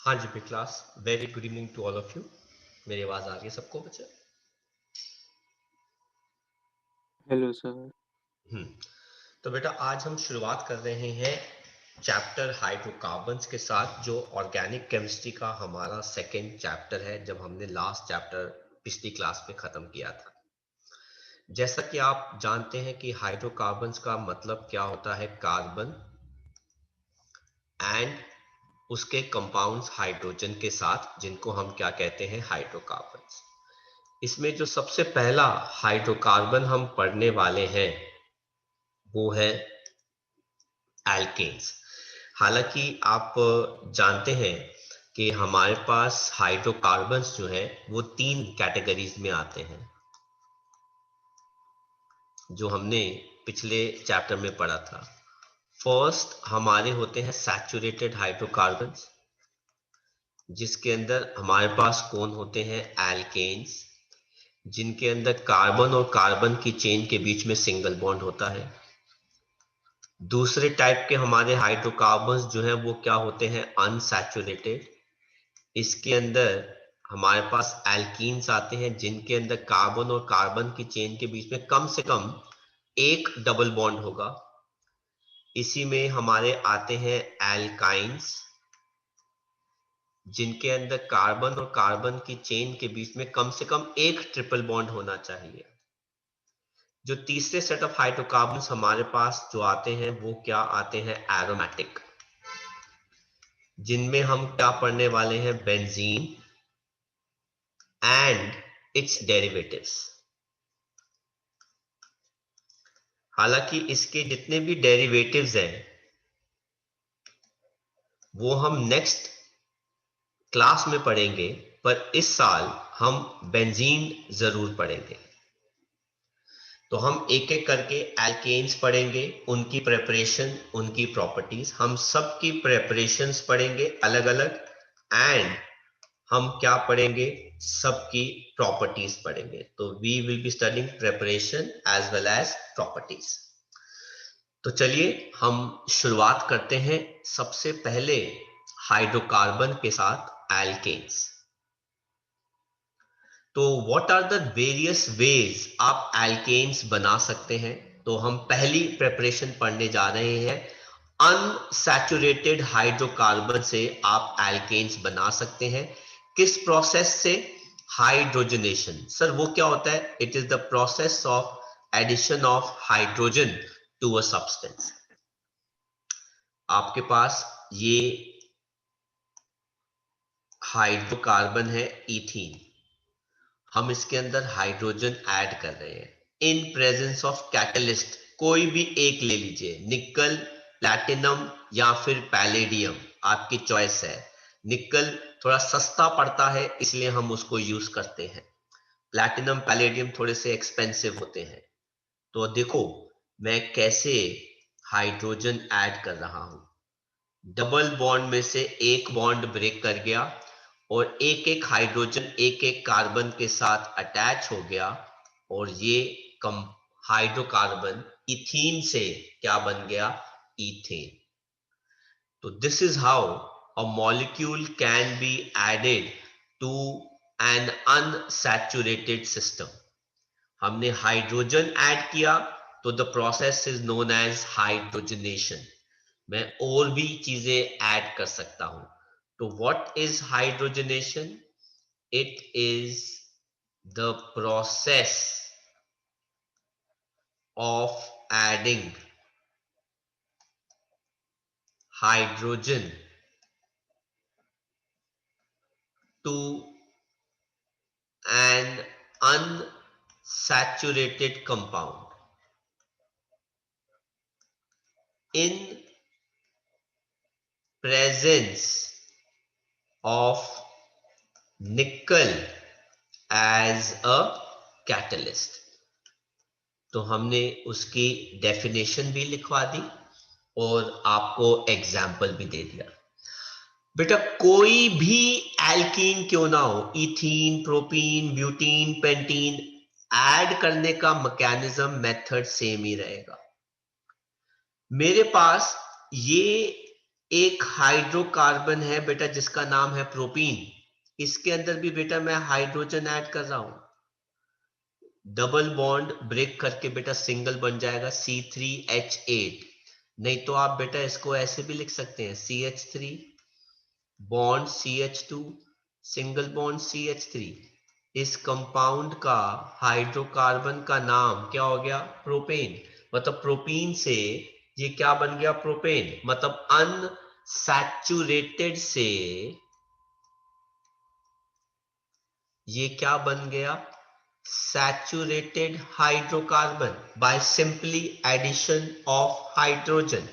हाँ जी class, very good evening to all of you. मेरी आवाज आ रही है सबको बच्चे? Hello sir. तो बेटा आज हम शुरुआत कर रहे हैं चैप्टर हाइड्रोकार्बन्स के साथ, जो ऑर्गेनिक केमिस्ट्री का हमारा सेकेंड चैप्टर है, जब हमने लास्ट चैप्टर पिछली क्लास में खत्म किया था। जैसा कि आप जानते हैं कि हाइड्रोकार्बन्स का मतलब क्या होता है, कार्बन एंड उसके कंपाउंड्स हाइड्रोजन के साथ, जिनको हम क्या कहते हैं, हाइड्रोकार्बन्स। इसमें जो सबसे पहला हाइड्रोकार्बन हम पढ़ने वाले हैं वो है एल्केन्स। हालांकि आप जानते हैं कि हमारे पास हाइड्रोकार्बन्स जो है वो तीन कैटेगरीज में आते हैं, जो हमने पिछले चैप्टर में पढ़ा था। फर्स्ट हमारे होते हैं सैचुरेटेड हाइड्रोकार्बन्स, जिसके अंदर हमारे पास कौन होते हैं, एल्केन्स, जिनके अंदर कार्बन और कार्बन की चेन के बीच में सिंगल बॉन्ड होता है। दूसरे टाइप के हमारे हाइड्रोकार्बन्स जो हैं वो क्या होते हैं, अनसैचुरेटेड। इसके अंदर हमारे पास एल्कीन्स आते हैं, जिनके अंदर कार्बन और कार्बन की चेन के बीच में कम से कम एक डबल बॉन्ड होगा। इसी में हमारे आते हैं एल्काइंस, जिनके अंदर कार्बन और कार्बन की चेन के बीच में कम से कम एक ट्रिपल बॉन्ड होना चाहिए। जो तीसरे सेट ऑफ हाइड्रोकार्बन्स हमारे पास जो आते हैं वो क्या आते हैं, एरोमेटिक, जिनमें हम क्या पढ़ने वाले हैं, बेंजीन एंड इट्स डेरिवेटिव्स। हालांकि इसके जितने भी डेरिवेटिव्स हैं वो हम नेक्स्ट क्लास में पढ़ेंगे, पर इस साल हम बेंजीन जरूर पढ़ेंगे। तो हम एक एक करके एल्केन्स पढ़ेंगे, उनकी प्रेपरेशन, उनकी प्रॉपर्टीज, हम सबकी प्रेपरेशंस पढ़ेंगे अलग अलग, एंड हम क्या पढ़ेंगे, सबकी प्रॉपर्टीज पढ़ेंगे। तो we will be studying preparation as well as properties. तो चलिए हम शुरुआत करते हैं सबसे पहले हाइड्रोकार्बन के साथ, एल्केन्स। तो what are the various ways आप एल्केन्स बना सकते हैं। तो हम पहली प्रेपरेशन पढ़ने जा रहे हैं, अनसैचुरेटेड हाइड्रोकार्बन से आप एल्केन्स बना सकते हैं। किस प्रोसेस से, हाइड्रोजनेशन। सर वो क्या होता है, it is the process of addition of hydrogen to a substance. आपके पास ये हाइड्रोकार्बन है इथीन, हम इसके अंदर हाइड्रोजन ऐड कर रहे हैं इन प्रेजेंस ऑफ कैटलिस्ट। कोई भी एक ले लीजिए, निकल, प्लैटिनम या फिर पैलेडियम, आपकी चॉइस है। निकल थोड़ा सस्ता पड़ता है इसलिए हम उसको यूज करते हैं, प्लैटिनम पैलेडियम थोड़े से एक्सपेंसिव होते हैं। तो देखो मैं कैसे हाइड्रोजन ऐड कर रहा हूं। डबल बॉन्ड में से एक बॉन्ड ब्रेक कर गया और एक एक हाइड्रोजन एक एक कार्बन के साथ अटैच हो गया, और ये कम हाइड्रोकार्बन इथीन से क्या बन गया, इथेन। तो this is how a molecule can be added to an unsaturated system. हमने हाइड्रोजन ऐड किया तो the process is known as hydrogenation. मैं और भी चीजें ऐड कर सकता हूं। तो what is hydrogenation, it is the process of adding hydrogen to an unsaturated compound in presence of nickel as a catalyst। तो हमने उसकी डेफिनेशन भी लिखवा दी और आपको एग्जाम्पल भी दे दिया। बेटा कोई भी एल्कीन क्यों ना हो, ethene, propene, butene, pentene, add करने का मैकेनिज्म, मेथड सेम ही रहेगा। मेरे पास ये एक हाइड्रोकार्बन है बेटा जिसका नाम है प्रोपीन, इसके अंदर भी बेटा मैं हाइड्रोजन ऐड कर रहा हूं, डबल बॉन्ड ब्रेक करके बेटा सिंगल बन जाएगा C3H8। नहीं तो आप बेटा इसको ऐसे भी लिख सकते हैं CH3 bond CH2 single bond CH3। इस कंपाउंड का हाइड्रोकार्बन का नाम क्या हो गया? प्रोपेन। मतलब प्रोपीन से ये क्या बन गया? प्रोपेन। मतलब अनसैचुरेटेड से ये क्या बन गया? Saturated hydrocarbon by simply addition of hydrogen.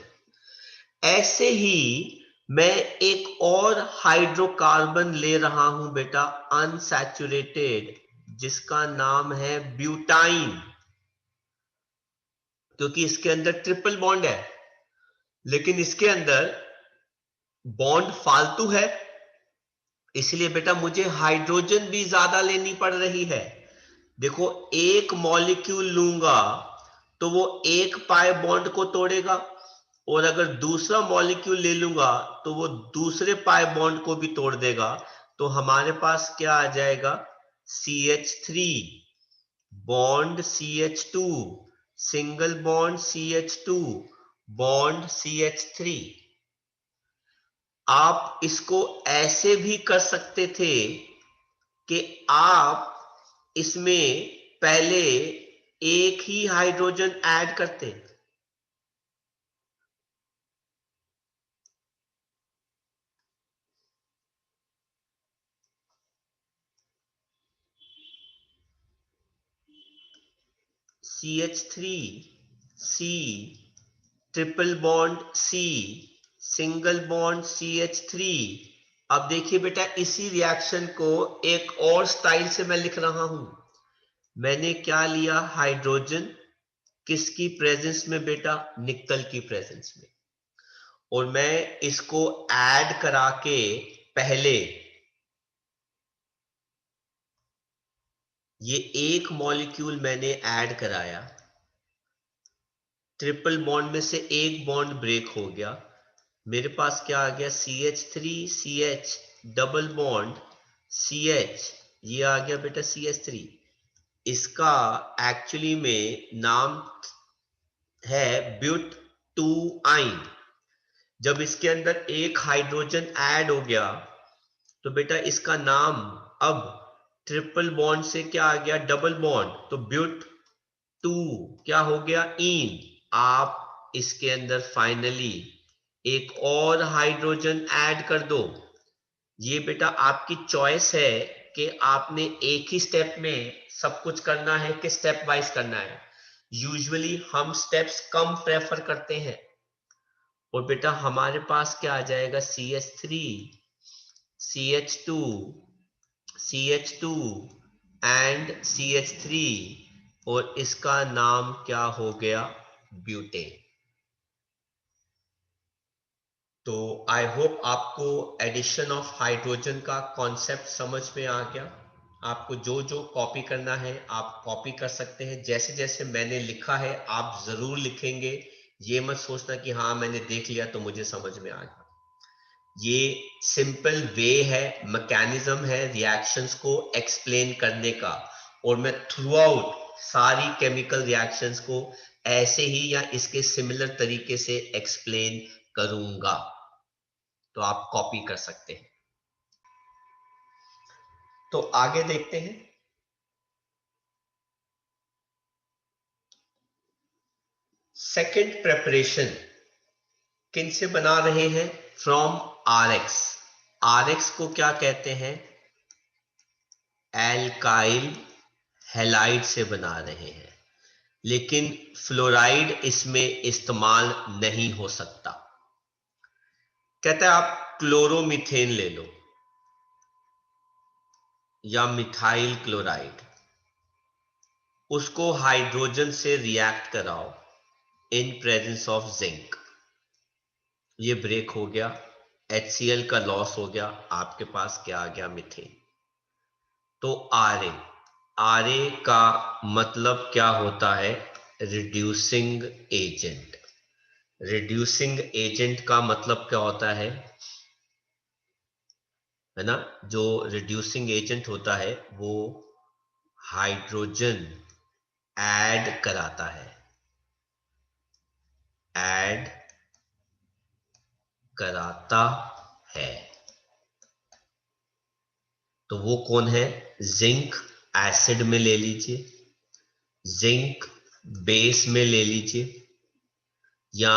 ऐसे ही मैं एक और हाइड्रोकार्बन ले रहा हूं बेटा अनसैचुरेटेड, जिसका नाम है ब्यूटाइन, क्योंकि इसके अंदर ट्रिपल बॉन्ड है लेकिन इसके अंदर बॉन्ड फालतू है, इसलिए बेटा मुझे हाइड्रोजन भी ज्यादा लेनी पड़ रही है। देखो एक मॉलिक्यूल लूंगा तो वो एक पाई बॉन्ड को तोड़ेगा, और अगर दूसरा मॉलिक्यूल ले लूंगा तो वो दूसरे पाई बॉन्ड को भी तोड़ देगा। तो हमारे पास क्या आ जाएगा? CH3 bond CH2 single bond CH2 bond CH3। आप इसको ऐसे भी कर सकते थे कि आप इसमें पहले एक ही हाइड्रोजन ऐड करते, CH3 C triple bond C single bond CH3। अब देखिए बेटा इसी रिएक्शन को एक और स्टाइल से मैं लिख रहा हूं। मैंने क्या लिया? हाइड्रोजन, किसकी प्रेजेंस में बेटा? निकल की प्रेजेंस में, और मैं इसको ऐड करा के पहले ये एक मॉलिक्यूल मैंने ऐड कराया, ट्रिपल बॉन्ड में से एक बॉन्ड ब्रेक हो गया, मेरे पास क्या आ गया? CH3 CH double bond CH, ये आ गया बेटा CH3। इसका एक्चुअली में नाम है ब्यूट टू आइन। जब इसके अंदर एक हाइड्रोजन ऐड हो गया तो बेटा इसका नाम अब ट्रिपल बॉन्ड से क्या आ गया? डबल बॉन्ड, तो ब्यूट टू क्या हो गया? इन। आप इसके अंदर फाइनली एक और हाइड्रोजन ऐड कर दो। ये बेटा आपकी चॉइस है कि आपने एक ही स्टेप में सब कुछ करना है कि स्टेप वाइज करना है। यूजुअली हम स्टेप्स कम प्रेफर करते हैं, और बेटा हमारे पास क्या आ जाएगा? CH3 CH2 CH2 and CH3, और इसका नाम क्या हो गया? ब्यूटेन। तो आई होप आपको एडिशन ऑफ हाइड्रोजन का कॉन्सेप्ट समझ में आ गया। आपको जो जो कॉपी करना है आप कॉपी कर सकते हैं, जैसे जैसे मैंने लिखा है आप जरूर लिखेंगे। ये मत सोचना कि हाँ मैंने देख लिया तो मुझे समझ में आ गया। ये सिंपल वे है, मैकेनिज्म है रिएक्शंस को एक्सप्लेन करने का, और मैं थ्रू आउट सारी केमिकल रिएक्शंस को ऐसे ही या इसके सिमिलर तरीके से एक्सप्लेन करूंगा, तो आप कॉपी कर सकते हैं। तो आगे देखते हैं। सेकंड प्रेपरेशन किन से बना रहे हैं? From RX। RX को क्या कहते हैं? एल्काइल हैलाइड से बना रहे हैं, लेकिन फ्लोराइड इसमें इस्तेमाल नहीं हो सकता। कहता है आप क्लोरोमीथेन ले लो या मिथाइल क्लोराइड, उसको हाइड्रोजन से रिएक्ट कराओ इन प्रेजेंस ऑफ जिंक, ये ब्रेक हो गया, HCl का लॉस हो गया, आपके पास क्या आ गया? मीथेन। तो RA का मतलब क्या होता है? Reducing agent. रिड्यूसिंग एजेंट का मतलब क्या होता है ना? जो रिड्यूसिंग एजेंट होता है वो हाइड्रोजन ऐड कराता है, ऐड कराता है। तो वो कौन है? जिंक एसिड में ले लीजिए, जिंक बेस में ले लीजिए, या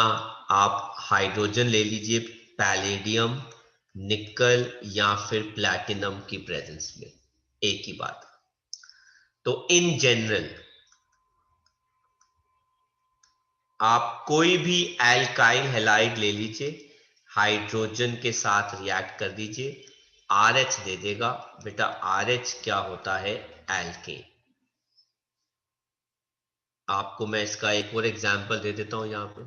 आप हाइड्रोजन ले लीजिए पैलेडियम, निकल या फिर प्लैटिनम की प्रेजेंस में, एक ही बात। तो इन जनरल आप कोई भी एल्काइल हैलाइड ले लीजिए, हाइड्रोजन के साथ रिएक्ट कर दीजिए, RH दे देगा। बेटा RH क्या होता है? एल्केन। आपको मैं इसका एक और एग्जांपल दे देता हूं यहां पे।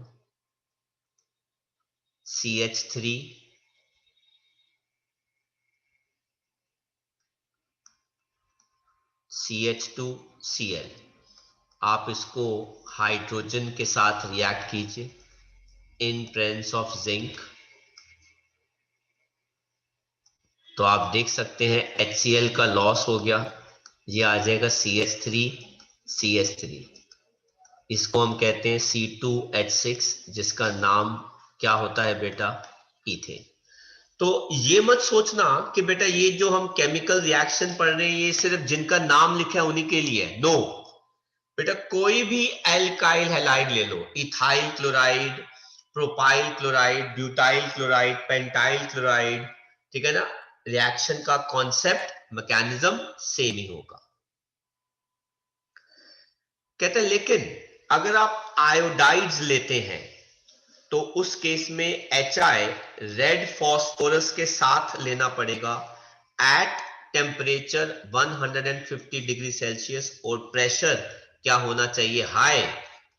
CH3 CH2Cl, आप इसको हाइड्रोजन के साथ रिएक्ट कीजिए इन प्रेजेंस ऑफ जिंक, तो आप देख सकते हैं HCl का लॉस हो गया, ये आ जाएगा CH3CH3। इसको हम कहते हैं C2H6, जिसका नाम क्या होता है बेटा? इथेन। तो ये मत सोचना कि बेटा ये जो हम केमिकल रिएक्शन पढ़ रहे हैं ये सिर्फ जिनका नाम लिखा है उन्हीं के लिए है। नो बेटा, कोई भी एल्काइल हैलाइड ले लो, ethyl chloride, propyl chloride, butyl chloride, pentyl chloride, ठीक है ना? रिएक्शन का कॉन्सेप्ट, मैकेनिज्म सेम ही होगा। कहते हैं लेकिन अगर आप आयोडाइड्स लेते हैं तो उस केस में HI रेड फॉस्फोरस के साथ लेना पड़ेगा एट टेम्परेचर 150 डिग्री सेल्सियस, और प्रेशर क्या होना चाहिए? हाई।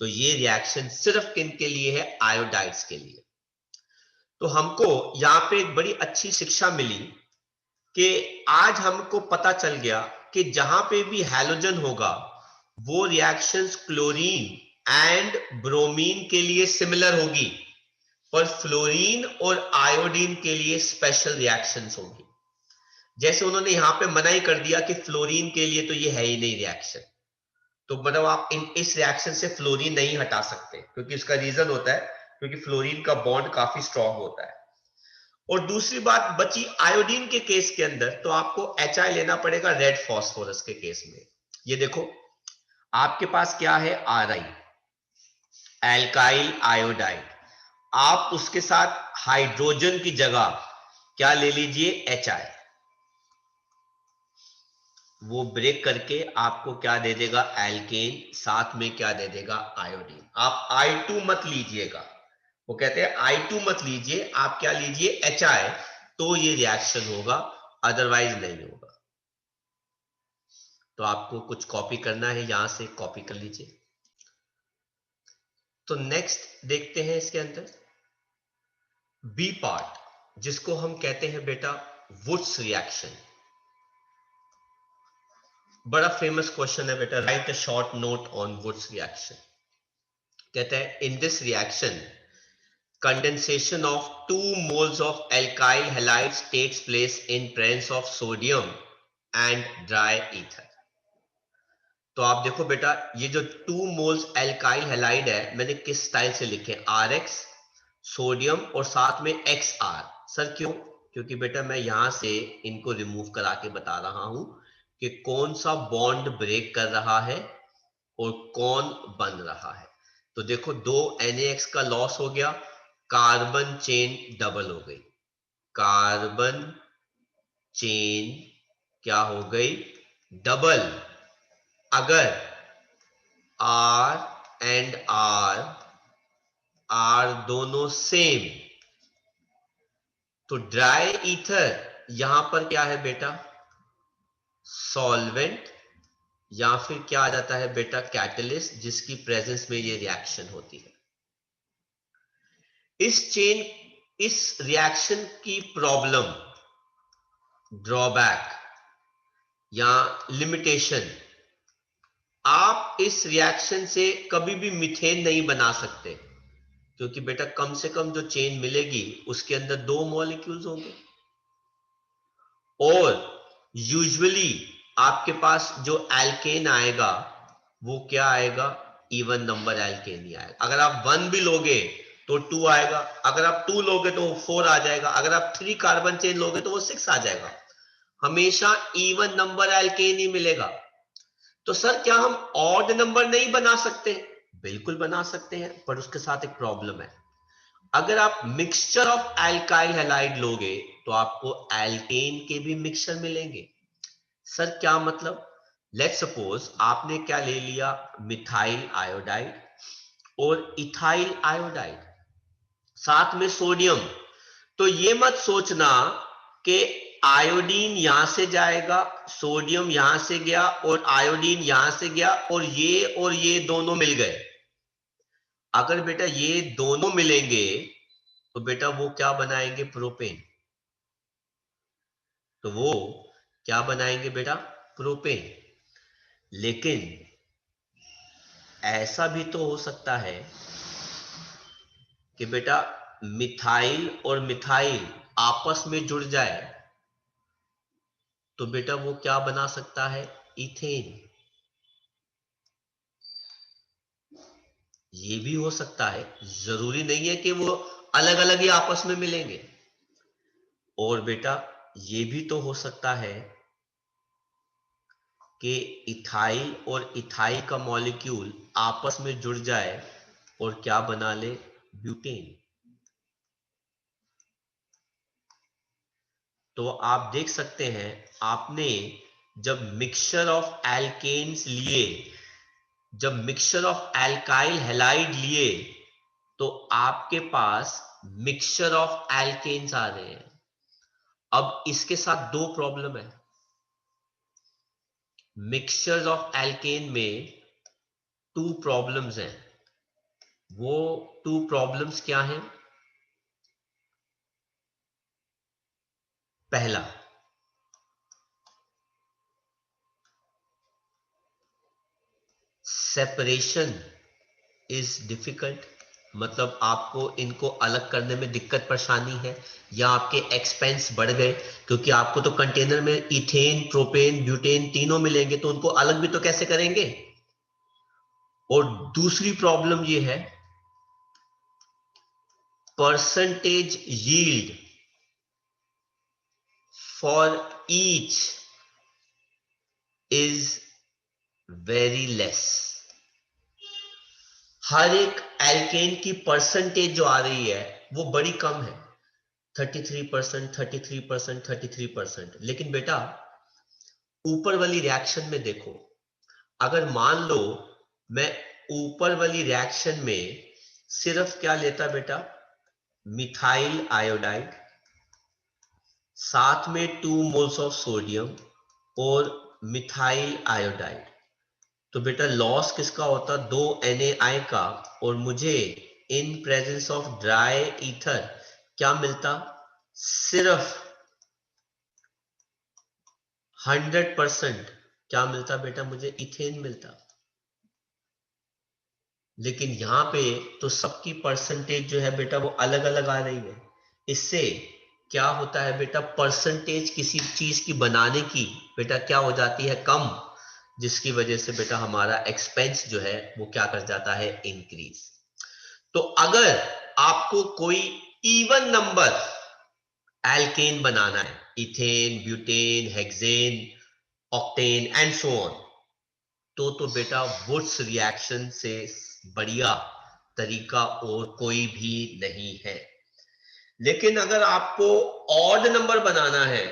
तो ये रिएक्शन सिर्फ किन के लिए है? आयोडाइड्स के लिए। तो हमको यहां पे एक बड़ी अच्छी शिक्षा मिली कि आज हमको पता चल गया कि जहां पे भी हैलोजन होगा वो रिएक्शंस क्लोरीन एंड ब्रोमीन के लिए सिमिलर होगी, पर फ्लोरीन और आयोडीन के लिए स्पेशल रिएक्शंस होंगी। जैसे उन्होंने यहां पे मना ही कर दिया कि फ्लोरीन के लिए तो ये है ही नहीं रिएक्शन, तो मतलब आप इस रिएक्शन से फ्लोरीन नहीं हटा सकते, क्योंकि इसका रीजन होता है क्योंकि फ्लोरीन का बॉन्ड काफी स्ट्रांग होता है। और दूसरी बात बची आयोडीन के केस के अंदर, तो आपको HI लेना पड़ेगा रेड फॉस्फोरस के केस में। ये देखो आपके पास क्या है? RI, alkyl iodide. आप उसके साथ हाइड्रोजन की जगह क्या ले लीजिए? HI। वो ब्रेक करके आपको क्या दे देगा? एल्केन, साथ में क्या दे देगा? आयोडीन। आप I2 मत लीजिएगा, वो कहते हैं I2 मत लीजिए, आप क्या लीजिए? HI, तो ये रिएक्शन होगा, अदरवाइज नहीं होगा। तो आपको कुछ कॉपी करना है, यहां से कॉपी कर लीजिए। तो नेक्स्ट देखते हैं इसके अंदर बी पार्ट, जिसको हम कहते हैं बेटा वुड्स रिएक्शन। बड़ा फेमस क्वेश्चन है बेटा, right a short note on Wurtz reaction. कहते हैं in this reaction condensation of 2 moles of alkyl halides takes place in presence of sodium and dry ether। तो आप देखो बेटा ये जो 2 मोल्स एल्काइल हैलाइड है मैंने किस स्टाइल से लिखे? RX, सोडियम और साथ में XR। सर क्यों? क्योंकि बेटा मैं यहां से इनको रिमूव करा के बता रहा हूं कि कौन सा बॉन्ड ब्रेक कर रहा है और कौन बन रहा है। तो देखो 2 NaX का लॉस हो गया, कार्बन चेन डबल हो गई, कार्बन चेन क्या हो गई? डबल। अगर R एंड R दोनों सेम, तो ड्राई ईथर यहां पर क्या है बेटा? सॉल्वेंट, या फिर क्या आ जाता है बेटा? कैटलिस्ट, जिसकी प्रेजेंस में ये रिएक्शन होती है। इस रिएक्शन की प्रॉब्लम, ड्रॉबैक या लिमिटेशन, आप इस रिएक्शन से कभी भी मीथेन नहीं बना सकते, क्योंकि बेटा कम से कम जो चेन मिलेगी उसके अंदर 2 मॉलिक्यूल्स होंगे, और यूजुअली आपके पास जो एल्केन आएगा वो क्या आएगा, इवन नंबर एल्केन ही आएगा। अगर आप 1 भी लोगे तो 2 आएगा, अगर आप 2 लोगे तो 4 आ जाएगा, अगर आप 3 कार्बन चेन लोगे तो वो 6 आ जाएगा। हमेशा इवन नंबर एल्केन ही मिलेगा। तो सर क्या हम ऑड नंबर नहीं बना सकते? बिल्कुल बना सकते हैं, पर उसके साथ एक प्रॉब्लम है। अगर आप मिक्सचर ऑफ एल्काइल हैलाइड लोगे तो आपको एल्केन के भी मिक्सचर मिलेंगे। सर क्या मतलब? लेट सपोज आपने क्या ले लिया, मिथाइल आयोडाइड और इथाइल आयोडाइड, साथ में सोडियम। तो ये मत सोचना कि आयोडीन यहां से जाएगा, सोडियम यहां से गया और आयोडीन यहां से गया और ये दोनों मिल गए। अगर बेटा ये दोनों मिलेंगे तो बेटा वो क्या बनाएंगे, प्रोपेन। तो वो क्या बनाएंगे बेटा, प्रोपेन। लेकिन ऐसा भी तो हो सकता है कि बेटा मिथाइल और मिथाइल आपस में जुड़ जाए, तो बेटा वो क्या बना सकता है, इथेन। ये भी हो सकता है, जरूरी नहीं है कि वो अलग अलग ही आपस में मिलेंगे। और बेटा ये भी तो हो सकता है कि इथाइल और इथाइल का मॉलिक्यूल आपस में जुड़ जाए और क्या बना ले, ब्यूटेन। तो आप देख सकते हैं, आपने जब मिक्सचर ऑफ एल्केन्स लिए, जब मिक्सचर ऑफ एल्काइल हैलाइड लिए, तो आपके पास मिक्सचर ऑफ एल्केन्स आ रहे हैं। अब इसके साथ 2 प्रॉब्लम है। मिक्सचर्स ऑफ एल्केन में 2 प्रॉब्लम्स हैं। वो 2 प्रॉब्लम्स क्या हैं? पहला, सेपरेशन इज डिफिकल्ट, मतलब आपको इनको अलग करने में दिक्कत परेशानी है, या आपके एक्सपेंस बढ़ गए, क्योंकि आपको तो कंटेनर में इथेन, प्रोपेन, ब्यूटेन तीनों मिलेंगे, तो उनको अलग भी तो कैसे करेंगे। और दूसरी प्रॉब्लम ये है, percentage yield for each is very less. हर एक एल्केन की परसेंटेज जो आ रही है वो बड़ी कम है, 33%, 33%, 33%। लेकिन बेटा ऊपर वाली रिएक्शन में देखो, अगर मान लो मैं ऊपर वाली रिएक्शन में सिर्फ क्या लेता बेटा, मिथाइल आयोडाइड, साथ में 2 मोल्स ऑफ सोडियम और मिथाइल आयोडाइड, तो बेटा लॉस किसका होता, 2 NaI का, और मुझे in presence of dry ether क्या मिलता, सिर्फ 100% क्या मिलता बेटा, मुझे इथेन मिलता। लेकिन यहां पे तो सबकी परसेंटेज जो है बेटा वो अलग अलग आ रही है। इससे क्या होता है बेटा, परसेंटेज किसी चीज की बनाने की बेटा क्या हो जाती है, कम, जिसकी वजह से बेटा हमारा एक्सपेंस जो है वो क्या कर जाता है, इंक्रीज। तो अगर आपको कोई इवन नंबर एल्केन बनाना है, ethane, butane, hexane, octane and so on, तो बेटा वुड्स रिएक्शन से बढ़िया तरीका और कोई भी नहीं है। लेकिन अगर आपको ऑड नंबर बनाना है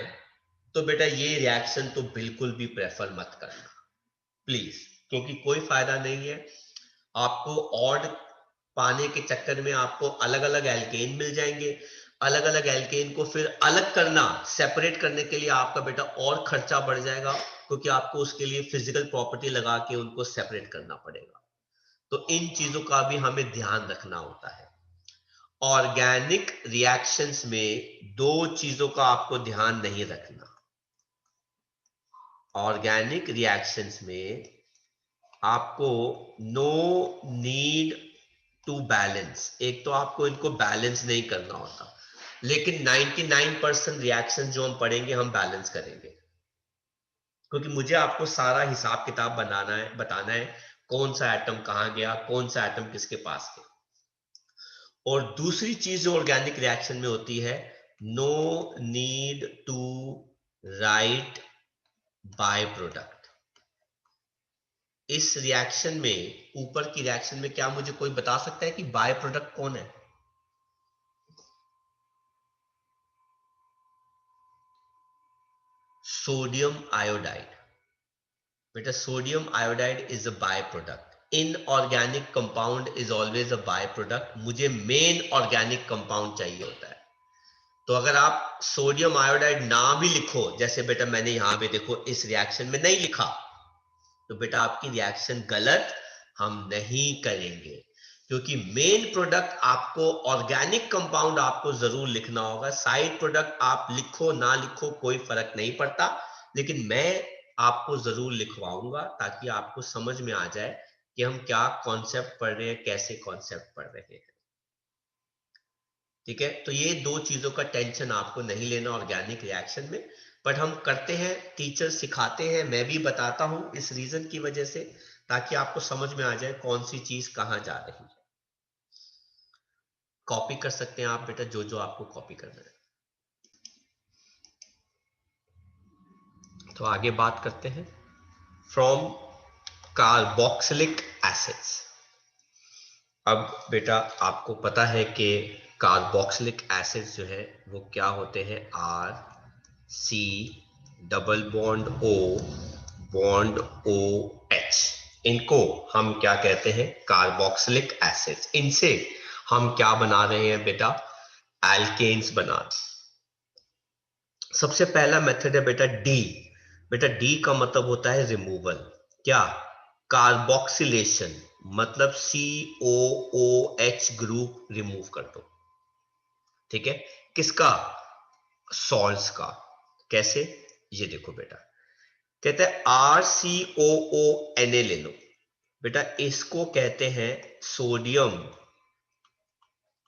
तो बेटा ये रिएक्शन तो बिल्कुल भी प्रेफर मत करना प्लीज, क्योंकि कोई फायदा नहीं है। आपको ऑड पाने के चक्कर में आपको अलग अलग एल्केन मिल जाएंगे, अलग अलग एल्केन को फिर अलग करना, सेपरेट करने के लिए आपका बेटा और खर्चा बढ़ जाएगा, क्योंकि आपको उसके लिए फिजिकल प्रॉपर्टी लगा के उनको सेपरेट करना पड़ेगा। तो इन चीजों का भी हमें ध्यान रखना होता है। ऑर्गेनिक रिएक्शंस में 2 चीजों का आपको ध्यान नहीं रखना। ऑर्गेनिक रिएक्शंस में आपको नो नीड टू बैलेंस। एक तो आपको इनको बैलेंस नहीं करना होता, लेकिन 99% रिएक्शन जो हम पढ़ेंगे हम बैलेंस करेंगे, क्योंकि मुझे आपको सारा हिसाब किताब बनाना है, बताना है कौन सा एटम कहां गया, कौन सा एटम किसके पास गया। और दूसरी चीज जो ऑर्गेनिक रिएक्शन में होती है, no need to write byproduct. इस रिएक्शन में, ऊपर की रिएक्शन में, क्या मुझे कोई बता सकता है कि बाय प्रोडक्ट कौन है? Sodium iodide. बेटा sodium iodide is a byproduct. Inorganic compound is always a byproduct. मुझे मेन ऑर्गेनिक कंपाउंड चाहिए होता है। तो अगर आप सोडियम आयोडाइड ना भी लिखो, जैसे बेटा मैंने यहां पे देखो इस रिएक्शन में नहीं लिखा, तो बेटा आपकी रिएक्शन गलत हम नहीं करेंगे, क्योंकि मेन प्रोडक्ट आपको, ऑर्गेनिक कंपाउंड आपको जरूर लिखना होगा। साइड प्रोडक्ट आप लिखो ना लिखो कोई फर्क नहीं पड़ता, लेकिन मैं आपको जरूर लिखवाऊंगा ताकि आपको समझ में आ जाए कि हम क्या कॉन्सेप्ट पढ़ रहे हैं, कैसे कॉन्सेप्ट पढ़ रहे हैं। ठीक है, तो ये दो चीजों का टेंशन आपको नहीं लेना ऑर्गेनिक रिएक्शन में। बट हम करते हैं, टीचर सिखाते हैं, मैं भी बताता हूं इस रीजन की वजह से, ताकि आपको समझ में आ जाए कौन सी चीज कहां जा रही है। कॉपी कर सकते हैं आप बेटा, जो जो आपको कॉपी करना है। तो आगे बात करते हैं फ्रॉम कार्बोक्सिलिक एसिड्स। अब बेटा आपको पता है कि कार्बोक्सिलिक एसिड्स जो है वो क्या होते हैं, R C double bond O bond O H. इनको हम क्या कहते हैं, कार्बोक्सिलिक एसिड्स। इनसे हम क्या बना रहे हैं बेटा, एल्केन्स बना रहे हैं। सबसे पहला मेथड है बेटा डी। बेटा डी का मतलब होता है रिमूवल। क्या? कार्बोक्सिलेशन, मतलब COOH ग्रुप रिमूव कर दो। ठीक है, किसका? सॉल्ट्स का। कैसे? ये देखो बेटा, कहते हैं RCOONA ले लो। बेटा इसको कहते हैं सोडियम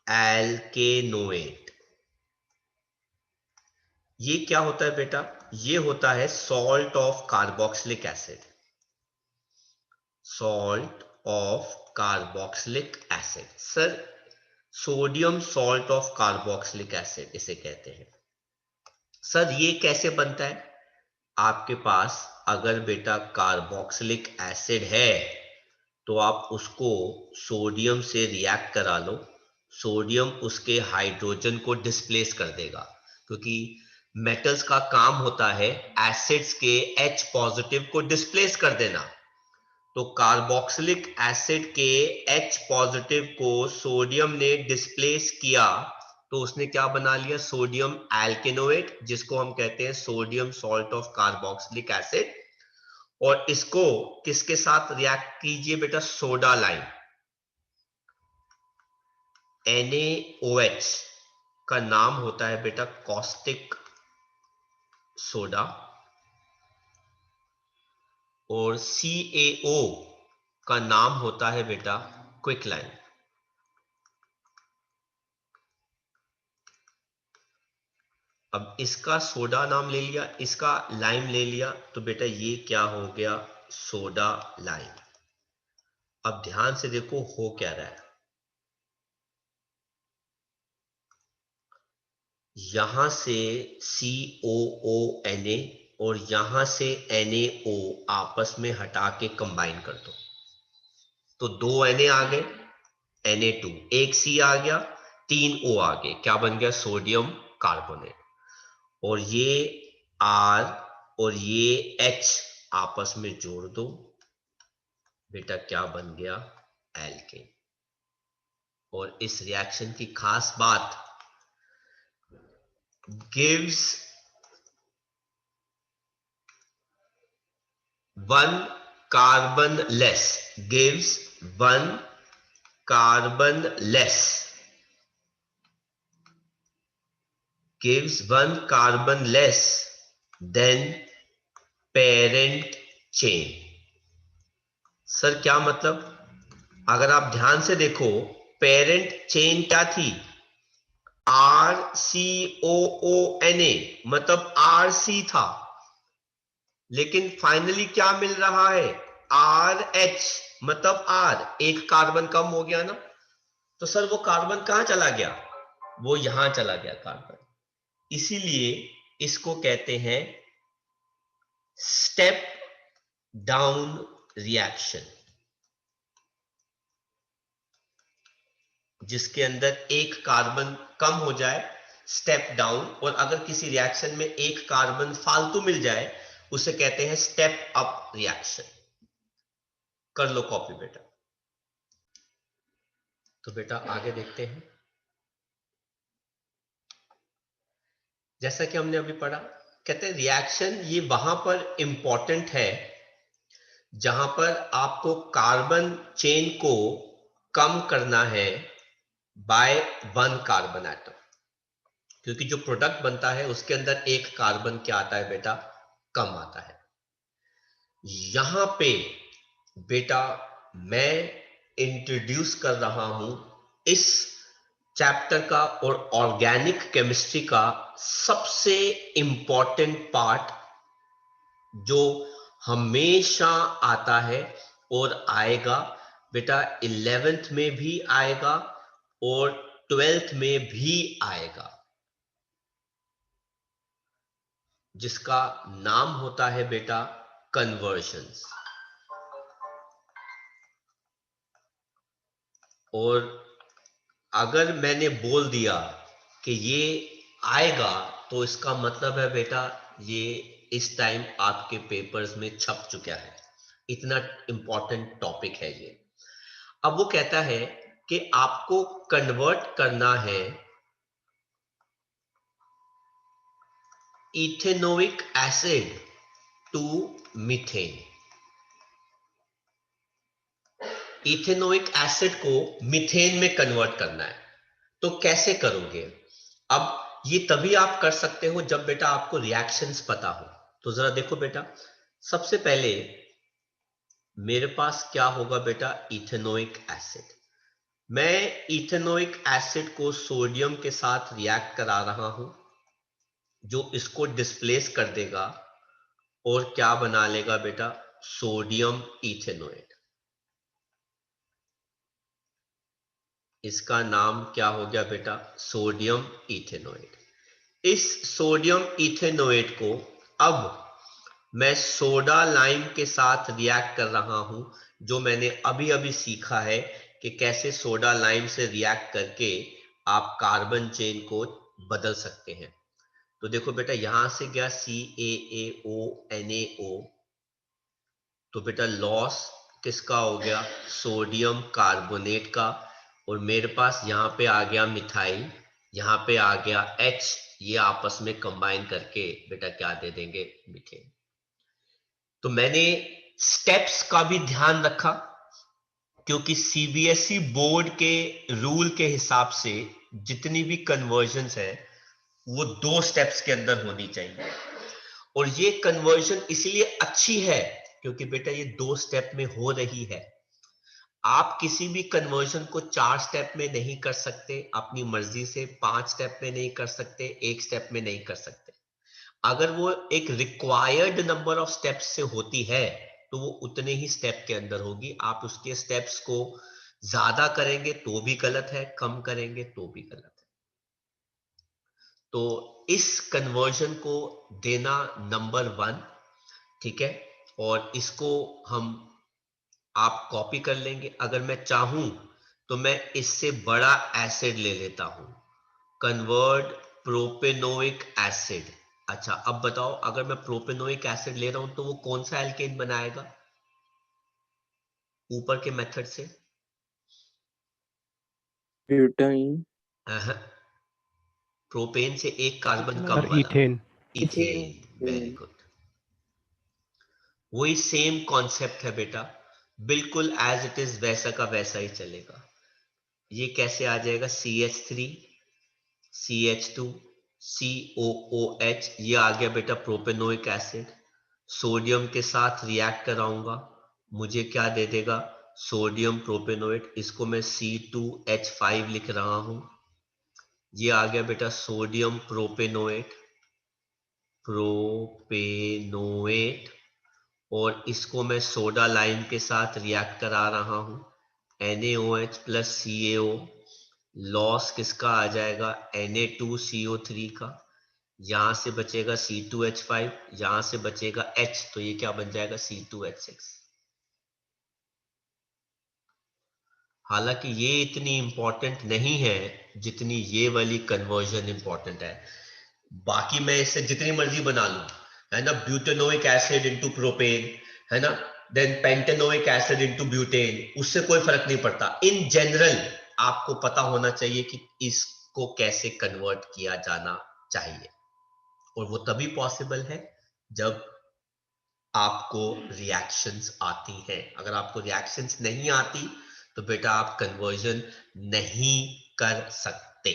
एल्केनोएट। ये क्या होता है बेटा? ये होता है salt of carboxylic acid. Salt of carboxylic acid. Sir sodium salt of carboxylic acid इसे कहते हैं। सर ये कैसे बनता है? आपके पास अगर बेटा कार्बोक्सिलिक एसिड है तो आप उसको सोडियम से रिएक्ट करा लो, सोडियम उसके हाइड्रोजन को डिस्प्लेस कर देगा, क्योंकि मेटल्स का काम होता है एसिड्स के H पॉजिटिव को डिस्प्लेस कर देना। तो कार्बोक्सिलिक एसिड के H पॉजिटिव को सोडियम ने डिस्प्लेस किया, तो उसने क्या बना लिया, सोडियम एल्केनोएट, जिसको हम कहते हैं sodium salt of carboxylic acid. और इसको किसके साथ रिएक्ट कीजिए बेटा, सोडा लाइम, NaOH का नाम होता है बेटा कॉस्टिक सोडा, और CaO का नाम होता है बेटा क्विक लाइम। अब इसका सोडा नाम ले लिया, इसका लाइम ले लिया, तो बेटा ये क्या हो गया, सोडा लाइम। अब ध्यान से देखो हो क्या रहा है, यहां से COONA और यहां से NaO आपस में हटा के कंबाइन कर दो, तो 2 Na आ गए, Na2, एक C आ गया, 3 O आ गए, क्या बन गया, सोडियम कार्बोनेट। और ये R और ये H आपस में जोड़ दो, बेटा क्या बन गया, एल्केन। और इस रिएक्शन की खास बात, gives 1 carbon less, gives 1 carbon less, gives 1 carbon less than parent chain। Sir क्या मतलब? अगर आप ध्यान से देखो पेरेंट चेन क्या थी, RCOONA, मतलब RC था, लेकिन फाइनली क्या मिल रहा है, RH, मतलब R, एक कार्बन कम हो गया ना। तो सर वो कार्बन कहां चला गया, वो यहां चला गया कार्बन। इसीलिए इसको कहते हैं स्टेप डाउन रिएक्शन, जिसके अंदर एक कार्बन कम हो जाए, स्टेप डाउन, और अगर किसी रिएक्शन में एक कार्बन फालतू मिल जाए उसे कहते हैं स्टेप अप रिएक्शन। कर लो कॉपी बेटा। तो बेटा आगे देखते हैं। जैसा कि हमने अभी पढ़ा, कहते हैं रिएक्शन ये वहां पर इंपॉर्टेंट है जहां पर आपको कार्बन चेन को कम करना है बाय 1 कार्बन एटम, क्योंकि जो प्रोडक्ट बनता है उसके अंदर एक कार्बन क्या आता है बेटा, कम आता है। यहां पे बेटा मैं इंट्रोड्यूस कर रहा हूं इस चैप्टर का और ऑर्गेनिक केमिस्ट्री का सबसे इंपॉर्टेंट पार्ट, जो हमेशा आता है और आएगा बेटा, 11th में भी आएगा और 12th में भी आएगा, जिसका नाम होता है बेटा कन्वर्जन्स। और अगर मैंने बोल दिया कि ये आएगा तो इसका मतलब है बेटा ये इस टाइम आपके पेपर्स में छप चुका है, इतना इंपॉर्टेंट टॉपिक है ये। अब वो कहता है कि आपको कन्वर्ट करना है ethanoic acid to methane. Ethanoic acid को मीथेन में कन्वर्ट करना है, तो कैसे करोगे? अब ये तभी आप कर सकते हो जब बेटा आपको रिएक्शंस पता हो। तो जरा देखो बेटा, सबसे पहले मेरे पास क्या होगा बेटा, इथेनोइक एसिड। मैं इथेनोइक एसिड को सोडियम के साथ रिएक्ट करा रहा हूं, जो इसको डिस्प्लेस कर देगा और क्या बना लेगा बेटा, सोडियम इथेनोएट। इसका नाम क्या हो गया बेटा, सोडियम इथेनोएट। इस सोडियम इथेनोएट को अब मैं सोडा लाइम के साथ रिएक्ट कर रहा हूं, जो मैंने अभी अभी सीखा है कि कैसे सोडा लाइम से रिएक्ट करके आप कार्बन चेन को बदल सकते हैं। तो देखो बेटा, यहां से गया CaAO NaO, तो बेटा लॉस किसका हो गया, सोडियम कार्बोनेट का, और मेरे पास यहां पे आ गया मिथाइल, यहां पे आ गया H, ये आपस में कंबाइन करके बेटा क्या दे देंगे, मीथेन। तो मैंने स्टेप्स का भी ध्यान रखा, क्योंकि CBSE बोर्ड के रूल के हिसाब से जितनी भी कन्वर्जन्स है वो 2 स्टेप्स के अंदर होनी चाहिए। और ये कन्वर्जन इसलिए अच्छी है क्योंकि बेटा ये 2 स्टेप में हो रही है। आप किसी भी कन्वर्जन को 4 स्टेप में नहीं कर सकते, अपनी मर्जी से 5 स्टेप में नहीं कर सकते, 1 स्टेप में नहीं कर सकते। अगर वो एक रिक्वायर्ड नंबर ऑफ स्टेप्स से होती है तो वो उतने ही स्टेप के अंदर होगी। आप उसके स्टेप्स को ज्यादा करेंगे तो भी गलत है, कम करेंगे तो भी गलत है। तो इस कन्वर्जन को देना नंबर 1, ठीक है। और इसको हम आप कॉपी कर लेंगे। अगर मैं चाहूं तो मैं इससे बड़ा एसिड ले लेता हूं, कन्वर्ट प्रोपेनोइक एसिड। अच्छा अब बताओ, अगर मैं प्रोपेनोइक एसिड ले रहा हूं तो वो कौन सा एल्केन बनाएगा ऊपर के मेथड से? ब्यूटाइन। प्रोपेन से एक कार्बन कम सर वाला, इथेन। इथेन। Very good. वही सेम कॉन्सेप्ट है बेटा, बिल्कुल एज इट इज वैसा का वैसा ही चलेगा। ये कैसे आ जाएगा, CH3 CH2 COOH, ये आ गया बेटा प्रोपेनोइक एसिड। सोडियम के साथ रिएक्ट कराऊंगा, मुझे क्या दे देगा, सोडियम प्रोपेनोएट, इसको मैं C2H5 लिख रहा हूं। ये आ गया बेटा सोडियम प्रोपेनोएट, प्रोपेनोएट, और इसको मैं सोडा लाइम के साथ रिएक्ट करा रहा हूं, NaOH प्लस CaO। लॉस किसका आ जाएगा, Na2CO3 का। यहां से बचेगा C2H5, यहां से बचेगा H, तो ये क्या बन जाएगा C2H6। हालांकि ये इतनी इंपॉर्टेंट नहीं है जितनी ये वाली कन्वर्जन इंपॉर्टेंट है। बाकी मैं इससे जितनी मर्जी बना लूं, है ना, ब्यूटेनोइक एसिड इनटू प्रोपेन, है ना, then pentanoic acid into butane, उससे कोई फर्क नहीं पड़ता। इन जनरल आपको पता होना चाहिए कि इसको कैसे कन्वर्ट किया जाना चाहिए, और वो तभी पॉसिबल है जब आपको रिएक्शंस आती हैं। अगर आपको रिएक्शंस नहीं आती तो बेटा आप कन्वर्जन नहीं कर सकते।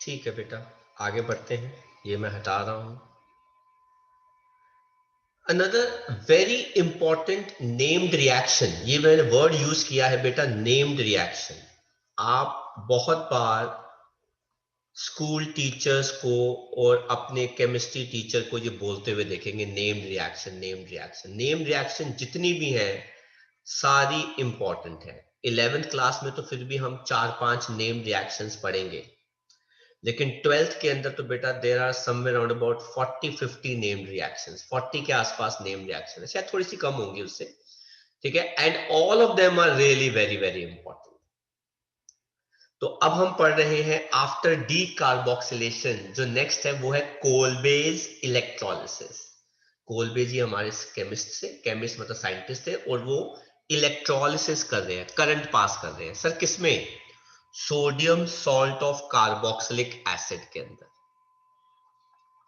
ठीक है बेटा, आगे बढ़ते हैं, ये मैं हटा रहा हूं। Another very important named reaction, ये मैंने वर्ड यूज किया है बेटा, नेम्ड रिएक्शन। आप बहुत बार स्कूल टीचर्स को और अपने केमिस्ट्री टीचर को ये बोलते हुए देखेंगे, named reaction, named reaction. Named reaction जितनी भी है सारी इंपॉर्टेंट है। 11th क्लास में तो फिर भी हम 4-5 नेम्ड रिएक्शंस पढ़ेंगे, लेकिन 12th के अंदर तो बेटा there are somewhere around about 40-50 named reactions, 40 के आसपास नेम्ड रिएक्शन है, शायद थोड़ी सी कम होंगी उससे। ठीक है, and all of them are really very very important. तो अब हम पढ़ रहे हैं आफ्टर डी कार्बोक्सिलेशन, जो नेक्स्ट है वो है कोलबेज इलेक्ट्रोलिसिस। कोलबेज जी हमारे केमिस्ट से, केमिस्ट मतलब साइंटिस्ट है, और वो इलेक्ट्रोलिसिस कर रहे हैं, करंट पास कर रहे हैं। सर किसमें, sodium salt of carboxylic acid के अंदर।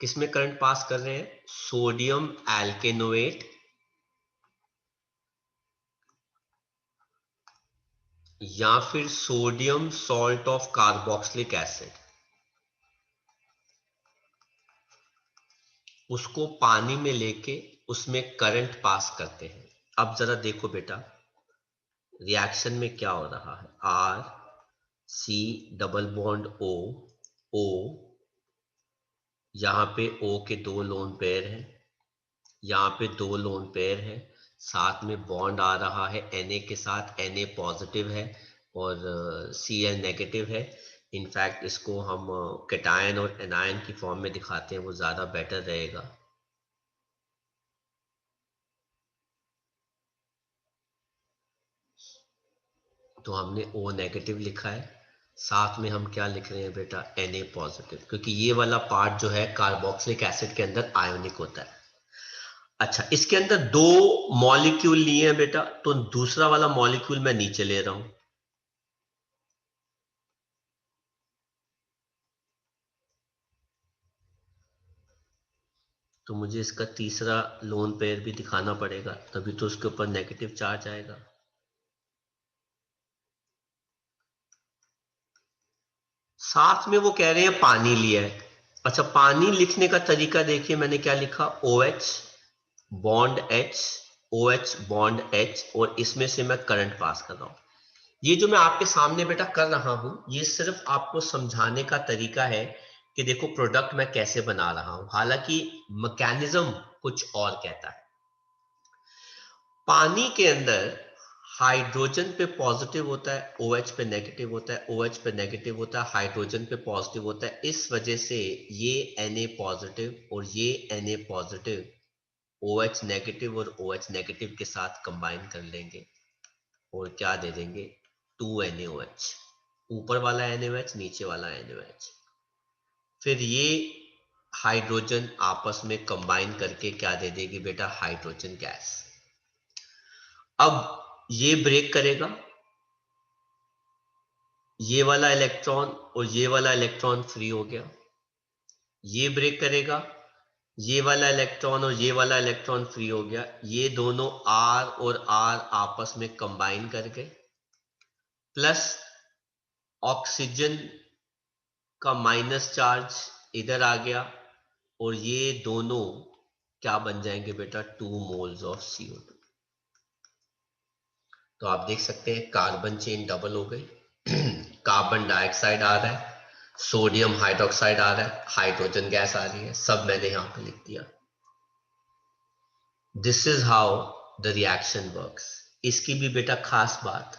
किसमें करंट पास कर रहे हैं, सोडियम एल्केनोएट या फिर sodium salt of carboxylic acid, उसको पानी में लेके उसमें करंट पास करते हैं। अब जरा देखो बेटा रिएक्शन में क्या हो रहा है, R C double bond O, O, यहां पे O के 2 लोन पेयर हैं, यहाँ पे 2 लोन पेयर है, साथ में बॉन्ड आ रहा है Na के साथ, Na पॉजिटिव है और Cl नेगेटिव है। इनफैक्ट इसको हम कैटायन और एनायन की फॉर्म में दिखाते हैं, वो ज्यादा बेटर रहेगा। तो हमने O नेगेटिव लिखा है, साथ में हम क्या लिख रहे हैं बेटा, Na पॉजिटिव, क्योंकि ये वाला पार्ट जो है कार्बोक्सिलिक एसिड के अंदर आयोनिक होता है। अच्छा, इसके अंदर 2 मॉलिक्यूल लिए हैं बेटा, तो दूसरा वाला मॉलिक्यूल मैं नीचे ले रहा हूं। तो मुझे इसका तीसरा लोन पेयर भी दिखाना पड़ेगा, तभी तो उसके ऊपर नेगेटिव चार्ज आएगा। साथ में वो कह रहे हैं पानी लिया है। अच्छा, पानी लिखने का तरीका देखिए, मैंने क्या लिखा, OH bond H, OH bond H, और इसमें से मैं करंट पास कर रहा हूं। ये जो मैं आपके सामने बेटा कर रहा हूं, ये सिर्फ आपको समझाने का तरीका है कि देखो प्रोडक्ट मैं कैसे बना रहा हूं, हालांकि मैकेनिज्म कुछ और कहता है। पानी के अंदर हाइड्रोजन पे पॉजिटिव होता है, OH पे नेगेटिव होता है, OH पे नेगेटिव होता है, हाइड्रोजन पे पॉजिटिव होता है। इस वजह से ये Na पॉजिटिव और ये Na पॉजिटिव OH नेगेटिव और OH नेगेटिव के साथ कंबाइन कर लेंगे और क्या दे देंगे, 2NaOH। ऊपर वाला NaOH, नीचे वाला NaOH। फिर ये हाइड्रोजन आपस में कंबाइन करके क्या दे देगी बेटा, हाइड्रोजन गैस। अब ये ब्रेक करेगा, ये वाला इलेक्ट्रॉन और ये वाला इलेक्ट्रॉन फ्री हो गया, ये ब्रेक करेगा, ये वाला इलेक्ट्रॉन और ये वाला इलेक्ट्रॉन फ्री हो गया, ये दोनों R और R आपस में कंबाइन कर गए, प्लस ऑक्सीजन का माइनस चार्ज इधर आ गया, और ये दोनों क्या बन जाएंगे बेटा, 2 मोल्स ऑफ CO2। तो आप देख सकते हैं कार्बन चेन डबल हो गई। कार्बन डाइऑक्साइड आ रहा है, सोडियम हाइड्रोक्साइड आ रहा है, हाइड्रोजन गैस आ रही है, सब मैंने यहां पे लिख दिया। This is how the reaction works. इसकी भी बेटा खास बात,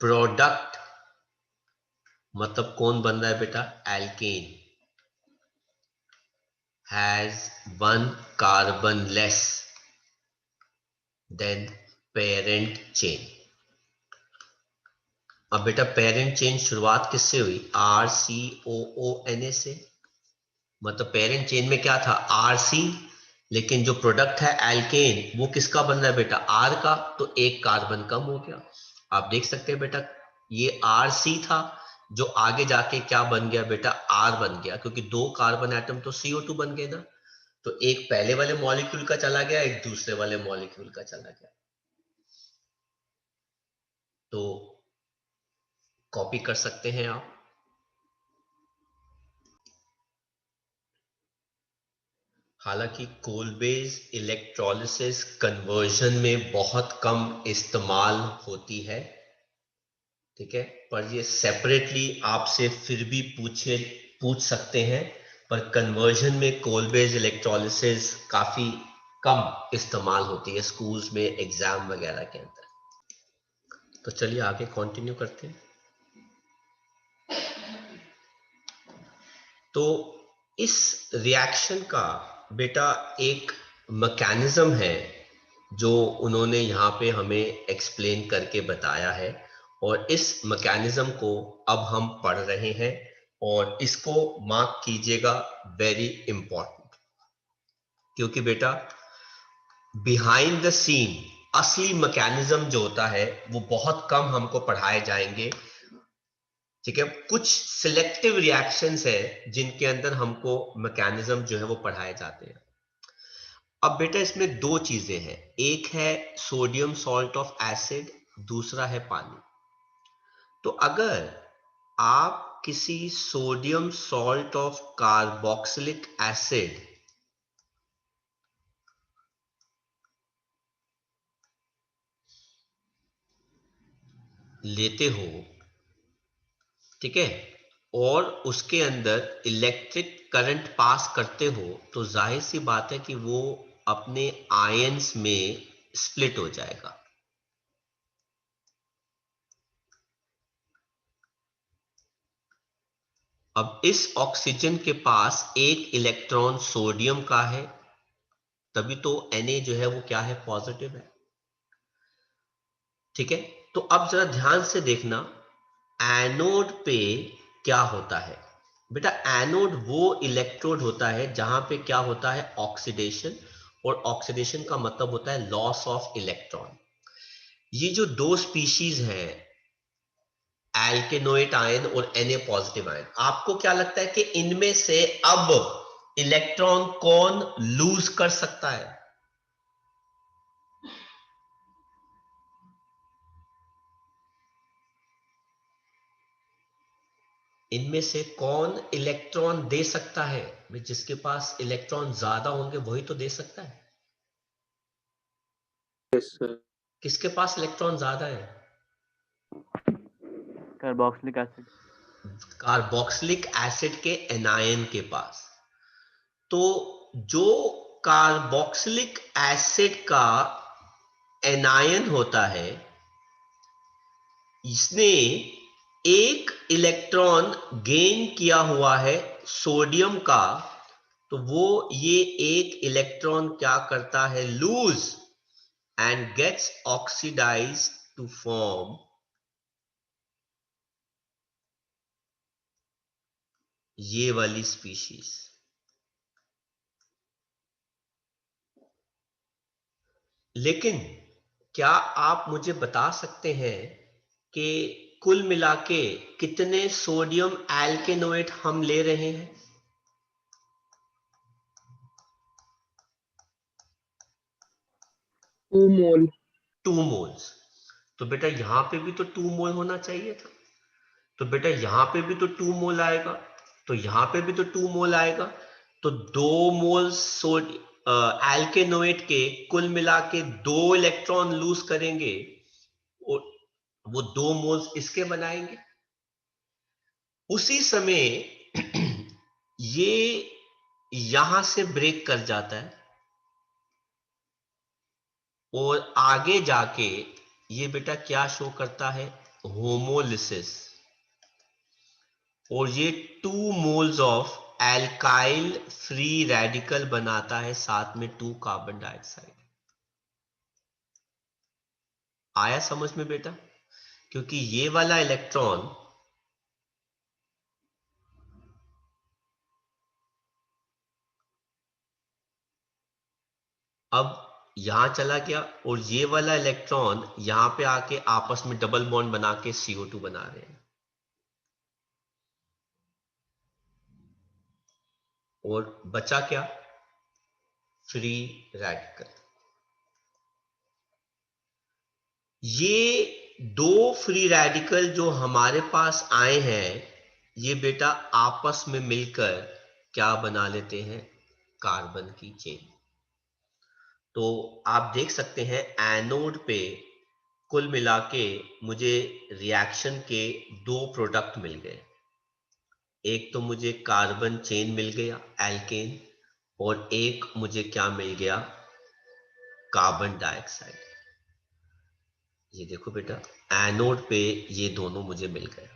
प्रोडक्ट मतलब कौन बन रहा है बेटा, alkane has 1 carbon less than parent chain. अब बेटा पेरेंट चेन शुरुआत किससे हुई, RCOONA से। मतलब पेरेंट चेन में क्या था, RC, लेकिन जो प्रोडक्ट है एल्केन वो किसका बन रहा है बेटा, R का, तो एक कार्बन कम हो गया। आप देख सकते हैं बेटा ये RC था, जो आगे जाके क्या बन गया बेटा, R बन गया, क्योंकि 2 कार्बन एटम तो CO2 बन गए ना। तो एक पहले वाले मॉलिक्यूल का चला गया, एक दूसरे वाले मॉलिक्यूल का चला गया। तो कॉपी कर सकते हैं आप। हालांकि कोलबेज इलेक्ट्रोलिसिस कन्वर्जन में बहुत कम इस्तेमाल होती है, ठीक है, पर ये सेपरेटली आपसे फिर भी पूछ सकते हैं। पर कन्वर्जन में कोलबेज इलेक्ट्रोलिसिस काफी कम इस्तेमाल होती है स्कूल्स में एग्जाम वगैरह के अंदर। तो चलिए आगे कंटिन्यू करते हैं। तो इस रिएक्शन का बेटा एक मैकेनिज्म है जो उन्होंने यहाँ पे हमें एक्सप्लेन करके बताया है, और इस मैकेनिज्म को अब हम पढ़ रहे हैं, और इसको मार्क कीजिएगा, वेरी इंपॉर्टेंट। क्योंकि बेटा बिहाइंड द सीन असली मैकेनिज्म जो होता है वो बहुत कम हमको पढ़ाए जाएंगे, ठीक है। कुछ सिलेक्टिव रिएक्शंस है जिनके अंदर हमको मैकेनिज्म जो है वो पढ़ाए जाते हैं। अब बेटा इसमें 2 चीजें हैं, एक है सोडियम सॉल्ट ऑफ एसिड, दूसरा है पानी। तो अगर आप किसी sodium salt of carboxylic acid लेते हो, ठीक है, और उसके अंदर इलेक्ट्रिक करंट पास करते हो, तो जाहिर सी बात है कि वो अपने आयंस में स्प्लिट हो जाएगा। अब इस ऑक्सीजन के पास एक इलेक्ट्रॉन सोडियम का है, तभी तो Na जो है वो क्या है, पॉजिटिव है, ठीक है। तो अब जरा ध्यान से देखना, एनोड पे क्या होता है बेटा। एनोड वो इलेक्ट्रोड होता है जहां पे क्या होता है, ऑक्सीडेशन, और ऑक्सीडेशन का मतलब होता है लॉस ऑफ इलेक्ट्रॉन। ये जो 2 स्पीशीज हैं, एल्केनोइट आयन और Na पॉजिटिव आयन, आपको क्या लगता है कि इनमें से अब इलेक्ट्रॉन कौन लूज कर सकता है? इनमें से कौन इलेक्ट्रॉन दे सकता है? जिसके पास इलेक्ट्रॉन ज्यादा होंगे वही तो दे सकता है। Yes sir. किसके पास इलेक्ट्रॉन ज्यादा है? Carboxylic acid. कार्बोक्सिलिक एसिड के एनायन के पास। तो जो कार्बोक्सिलिक एसिड का एनायन होता है, इसने एक इलेक्ट्रॉन गेन किया हुआ है सोडियम का, तो वो ये एक इलेक्ट्रॉन क्या करता है, lose, and gets oxidise to form ये वाली स्पीशीज। लेकिन क्या आप मुझे बता सकते हैं कि कुल मिला के कितने सोडियम एल्केनोएट हम ले रहे हैं? 2 मोल। 2 मोल्स। तो बेटा यहां पे भी तो 2 मोल होना चाहिए था। तो बेटा यहां पे भी तो 2 मोल आएगा, तो यहां पे भी तो 2 मोल आएगा। तो 2 मोल एल्केनोएट के कुल मिला के 2 इलेक्ट्रॉन लूज करेंगे और वो 2 मोल्स इसके बनाएंगे। उसी समय ये यहां से ब्रेक कर जाता है और आगे जाके ये बेटा क्या शो करता है, होमोलिसिस, और ये 2 moles of alkyl free radical बनाता है, साथ में 2 कार्बन डाइऑक्साइड। आया समझ में बेटा? क्योंकि ये वाला इलेक्ट्रॉन अब यहां चला गया और ये वाला इलेक्ट्रॉन यहां पे आके आपस में डबल बॉन्ड बना के CO2 बना रहे हैं, और बचा क्या, फ्री रेडिकल। ये 2 फ्री रेडिकल जो हमारे पास आए हैं, ये बेटा आपस में मिलकर क्या बना लेते हैं, कार्बन की चेन। तो आप देख सकते हैं एनोड पे कुल मिला के मुझे रिएक्शन के 2 प्रोडक्ट मिल गए। एक तो मुझे कार्बन चेन मिल गया एल्केन, और एक मुझे क्या मिल गया, कार्बन डाइऑक्साइड। ये देखो बेटा एनोड पे ये दोनों मुझे मिल गए।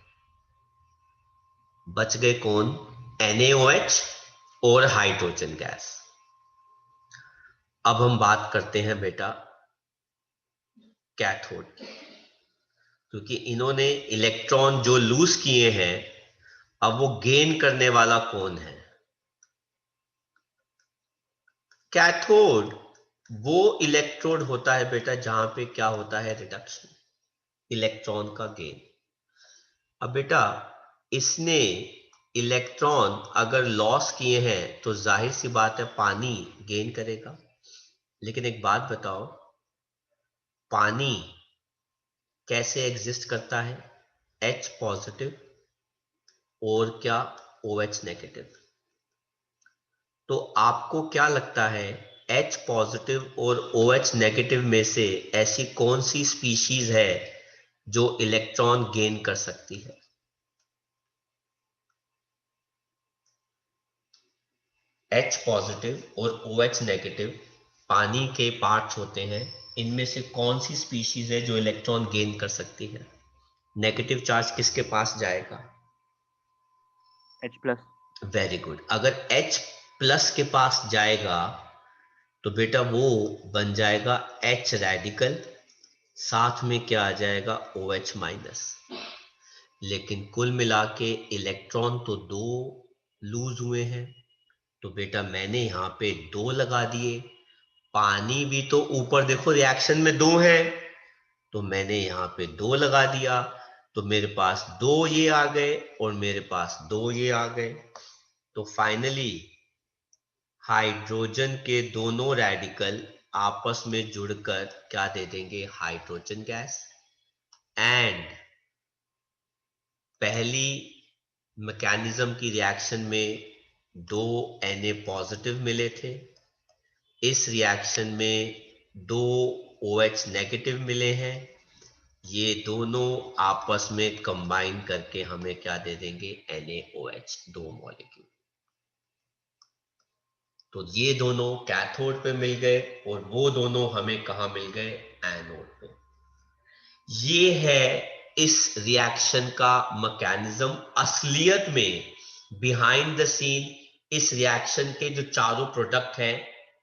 बच गए कौन, NaOH और हाइड्रोजन गैस। अब हम बात करते हैं बेटा कैथोड की, क्योंकि इन्होंने इलेक्ट्रॉन जो लूज किए हैं, अब वो गेन करने वाला कौन है, कैथोड। वो इलेक्ट्रोड होता है बेटा जहां पे क्या होता है, रिडक्शन, इलेक्ट्रॉन का गेन। अब बेटा इसने इलेक्ट्रॉन अगर लॉस किए हैं तो जाहिर सी बात है पानी गेन करेगा। लेकिन एक बात बताओ, पानी कैसे एग्जिस्ट करता है, H पॉजिटिव और क्या, OH नेगेटिव। तो आपको क्या लगता है H पॉजिटिव और OH नेगेटिव में से ऐसी कौन सी स्पीशीज है जो इलेक्ट्रॉन गेन कर सकती है? H पॉजिटिव और OH नेगेटिव पानी के पार्ट्स होते हैं, इनमें से कौन सी स्पीशीज है जो इलेक्ट्रॉन गेन कर सकती है? नेगेटिव चार्ज किसके पास जाएगा? H+। Very good. अगर H प्लस के पास जाएगा तो बेटा वो बन जाएगा H रेडिकल, साथ में क्या आ जाएगा, OH माइनस। लेकिन कुल मिला के इलेक्ट्रॉन तो 2 लूज हुए हैं, तो बेटा मैंने यहां पे 2 लगा दिए। पानी भी तो ऊपर देखो रिएक्शन में 2 है, तो मैंने यहां पे 2 लगा दिया, तो मेरे पास 2 ये आ गए और मेरे पास 2 ये आ गए। तो फाइनली हाइड्रोजन के दोनों रेडिकल आपस में जुड़कर क्या दे देंगे, हाइड्रोजन गैस। एंड पहली मैकेनिज्म की रिएक्शन में 2 Na पॉजिटिव मिले थे, इस रिएक्शन में 2 OH नेगेटिव मिले हैं। ये दोनों आपस में कंबाइन करके हमें क्या दे देंगे, NaOH, 2 मॉलिक्यूल। तो ये दोनों कैथोड पे मिल गए और वो दोनों हमें कहां मिल गए, एनोड पे। ये है इस रिएक्शन का मैकेनिज्म। असलियत में बिहाइंड द सीन इस रिएक्शन के जो चारों प्रोडक्ट हैं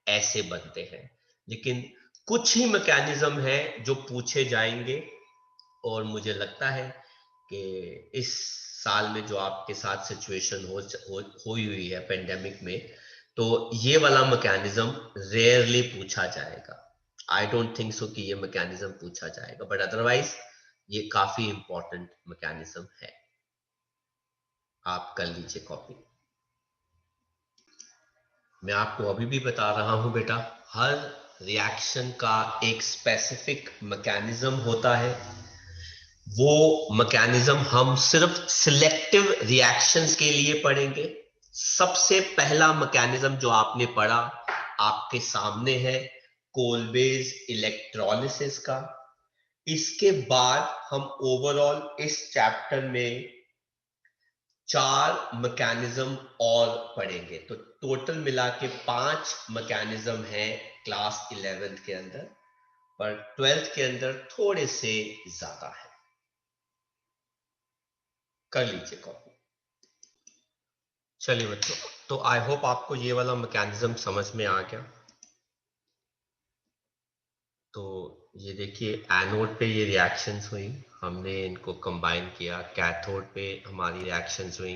ऐसे बनते हैं, लेकिन कुछ ही मैकेनिज्म है जो पूछे जाएंगे। और मुझे लगता है कि इस साल में जो आपके साथ सिचुएशन हुई हुई है पेंडेमिक में, तो ये वाला मैकेनिज्म रेयरली पूछा जाएगा। आई डोंट थिंक सो कि ये मैकेनिज्म पूछा जाएगा, बट अदरवाइज ये काफी इंपॉर्टेंट मैकेनिज्म है। आप कर लीजिए कॉपी। मैं आपको अभी भी बता रहा हूं बेटा, हर रिएक्शन का एक स्पेसिफिक मैकेनिज्म होता है। वो मैकेनिज्म हम सिर्फ सिलेक्टिव रिएक्शंस के लिए पढ़ेंगे, सबसे पहला मैकेनिज्म जो आपने पढ़ा आपके सामने है, कोलबेज इलेक्ट्रोलिसिस का। इसके बाद हम ओवरऑल इस चैप्टर में 4 मैकेनिज्म और पढ़ेंगे, तो टोटल मिला के 5 मैकेनिज्म है क्लास 11th के अंदर, पर 12th के अंदर थोड़े से ज्यादा है। कर लीजिए कॉपी। चलिए बच्चों, तो आई होप आपको ये वाला मैकेनिज्म समझ में आ गया। तो ये देखिए, एनोड पे ये रिएक्शंस हुई, हमने इनको कंबाइन किया, कैथोड पे हमारी रिएक्शंस हुई।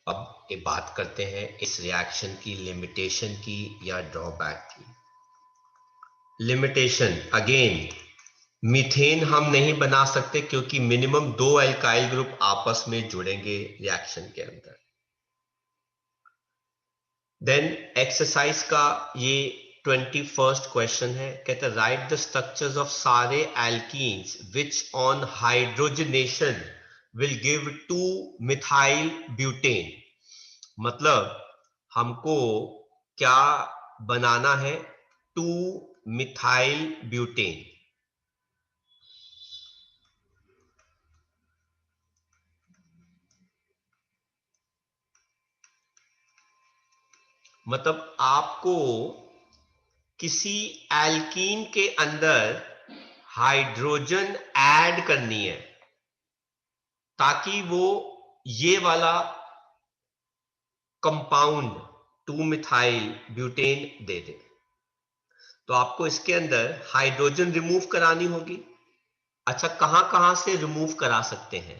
अब ये बात करते हैं इस रिएक्शन की लिमिटेशन की या ड्रॉबैक की। लिमिटेशन, अगेन मीथेन हम नहीं बना सकते क्योंकि मिनिमम 2 एल्काइल ग्रुप आपस में जुड़ेंगे रिएक्शन के अंदर। देन एक्सरसाइज का ये 21st क्वेश्चन है, कहते हैं राइट द स्ट्रक्चर्स ऑफ सारे alkenes which on hydrogenation will give 2 methyl butane. मतलब हमको क्या बनाना है, 2 मिथाइल ब्यूटेन। मतलब आपको किसी एल्कीन के अंदर हाइड्रोजन ऐड करनी है ताकि वो ये वाला कंपाउंड 2 मिथाइल ब्यूटेन दे दे। तो आपको इसके अंदर हाइड्रोजन रिमूव करानी होगी। अच्छा, कहां कहां से रिमूव करा सकते हैं?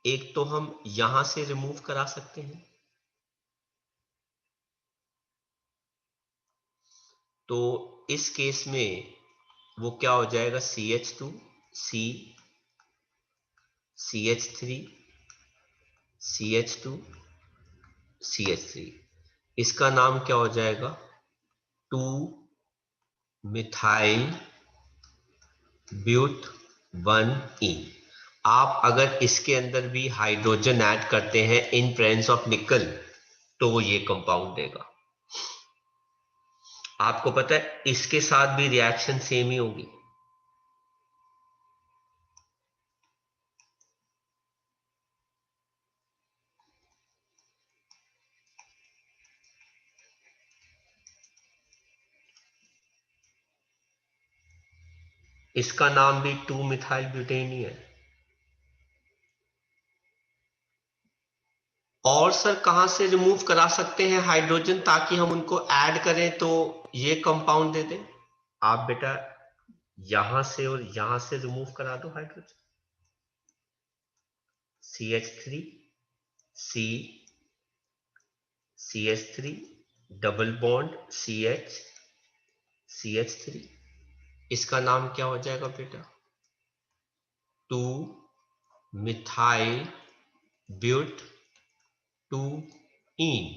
एक तो हम यहां से रिमूव करा सकते हैं, तो इस केस में वो क्या हो जाएगा, CH2 C CH3 CH2 CH3, इसका नाम क्या हो जाएगा, 2 मिथाइल ब्यूट 1 ईन। आप अगर इसके अंदर भी हाइड्रोजन ऐड करते हैं इन प्रेजेंस ऑफ निकल तो वो ये कंपाउंड देगा। आपको पता है इसके साथ भी रिएक्शन सेम ही होगी। इसका नाम भी 2 मिथाइल ब्यूटेन ही है। और सर कहां से रिमूव करा सकते हैं हाइड्रोजन ताकि हम उनको ऐड करें तो ये कंपाउंड दे दें? आप बेटा यहां से और यहां से रिमूव करा दो hydrogen, CH3 C CH3 double bond CH CH3, इसका नाम क्या हो जाएगा बेटा, 2 मिथाइल ब्यूट 2 ईन।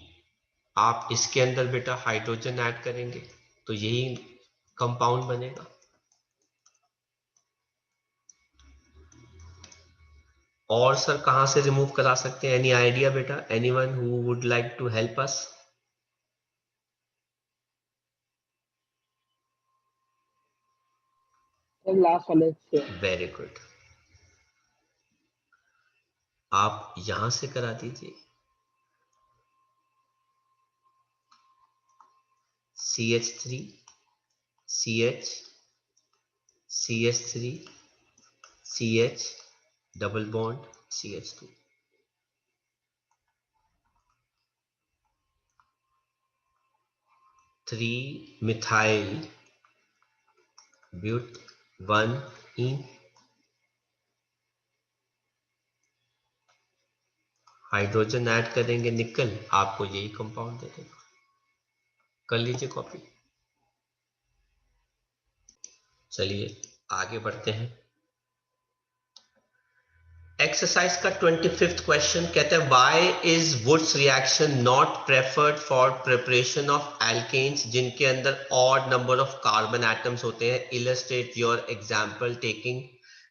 आप इसके अंदर बेटा हाइड्रोजन ऐड करेंगे तो यही कंपाउंड बनेगा। और सर कहां से रिमूव करा सकते हैं, एनी आइडिया बेटा, anyone who would like to help us? Last वाले से। वेरी गुड, आप यहां से करा दीजिए, CH3 CH CH3 CH double bond CH2, 3 methyl but 1 ene. Hydrogen add करेंगे निकल, आपको यही कंपाउंड दे देगा। कर लीजिए कॉपी। चलिए आगे बढ़ते हैं। एक्सरसाइज का 25th क्वेश्चन कहता है why is Wurtz reaction not preferred for preparation of alkanes जिनके अंदर odd number of carbon atoms होते हैं। Illustrate your example taking,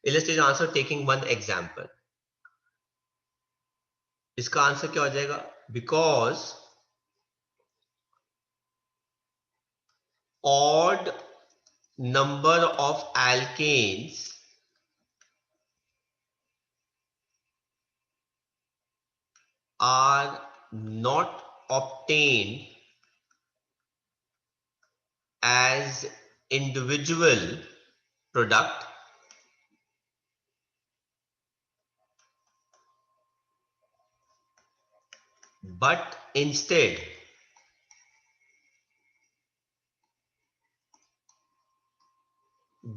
illustrate answer taking one example. इसका आंसर क्या हो जाएगा? Because odd number of alkanes are not obtained as individual product but instead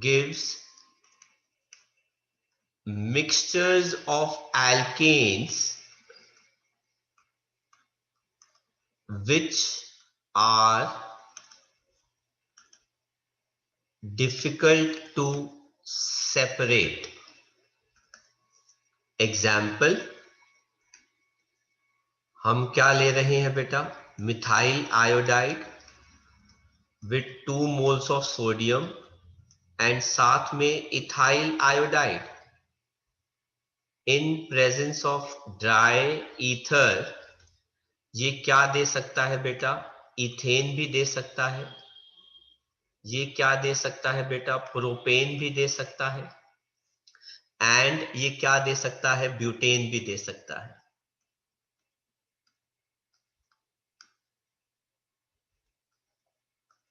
gives mixtures of alkanes which are difficult to separate. Example, हम क्या ले रहे हैं बेटा? Methyl iodide with 2 moles of sodium and साथ में ethyl iodide in presence of dry ether. ये क्या दे सकता है बेटा? इथेन भी दे सकता है। ये क्या दे सकता है बेटा? प्रोपेन भी दे सकता है। एंड ये क्या दे सकता है? ब्यूटेन भी दे सकता है।